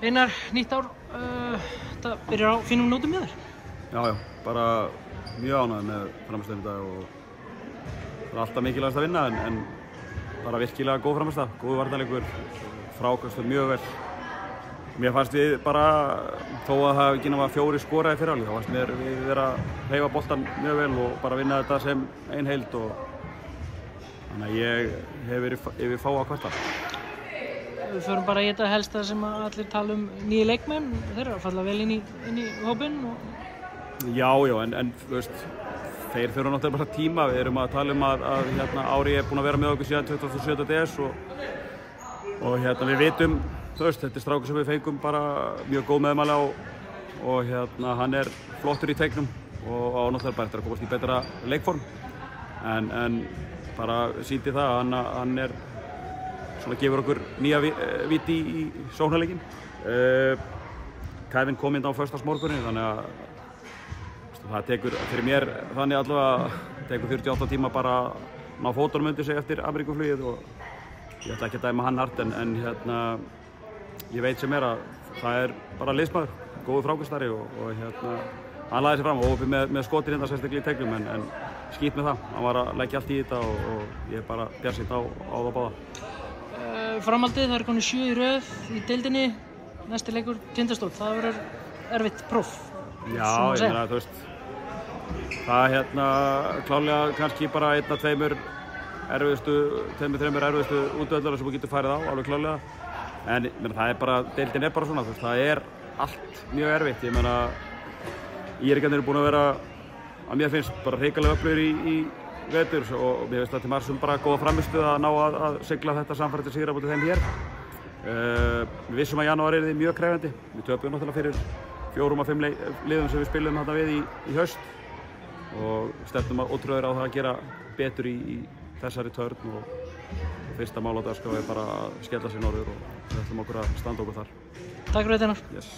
Einar, nýtt ár, þetta byrjar á fínum nótum með þér? Já, bara mjög ánægður með frammistöðum í dag og það er alltaf mikilvægast að vinna en bara virkilega góð frammistöð, góð varnarleikur, frákastur mjög vel. Mér fannst við bara, þó að það ekki náttúrulega 4 skoraði fyrir alveg, þá fannst mér við vera að hreyfa boltann mjög vel og bara vinna þetta sem ein heild og þannig að ég hef verið yfir fá að kvarta. Við förum bara í þetta helsta sem allir tala nýju leikmenn, þeir eru að falla vel inn í hópinn og... Já, en þú veist, þeir þurfa náttúrulega bara tíma. Við erum að tala að Ári er búinn að vera með okkur síðan 27. DS og við vitum, þú veist, þetta er strákur sem við fengum bara mjög góð meðmæli á og hann er flottur í teiknum og á náttúrulega bara eftir að komast í betra leikform en bara sýndi það að hann er svona gefur okkur nýja viti í sóknarleikinn. Kevin kom inn á föstudagsmorguninn þannig að það tekur fyrir mér þannig allavega tekur 48 tíma bara að ná fótunum undir sig eftir Ameríkuflugið og ég ætla ekki að dæma hann hart en ég veit sem er að það er bara liðsmaður, góður frákastari og hann lagði sig fram og hópi með skotin hérna sérstaklega í teiknum en skýt með það, hann var að leggja allt í þetta og ég er bara bjartsýnn á það báða. Framhaldið, það komin 7 í röð í deildinni, næsti leikur Tindastóll, það verður erfitt próf. Já, ég meina þú veist, það klálega kannski bara 1-2 erfiðustu útvöldarar sem þú getur færið á, alveg klálega. En það er bara, deildin er bara svona, þú veist, það er allt mjög erfitt. Ég meina, Írgarnir eru búin að vera, að mér finnst, bara hrikalega öflugir í vetur og mér finnst það til margs bara góða frammistöð að ná að sigla þetta samfærandi sigra bútið þeim hér. Við vissum að janúar er mjög krefjandi. Við töpum náttúrulega fyrir 4 af 5 liðum sem við spilum þarna við í haust og stefnum ótrúður á það að gera betur í þessari törn og fyrsta mál á dagskrá er bara að skella sér norður og við ætlum okkur að standa okkur þar. Takk fyrir þetta, Einar. Yes.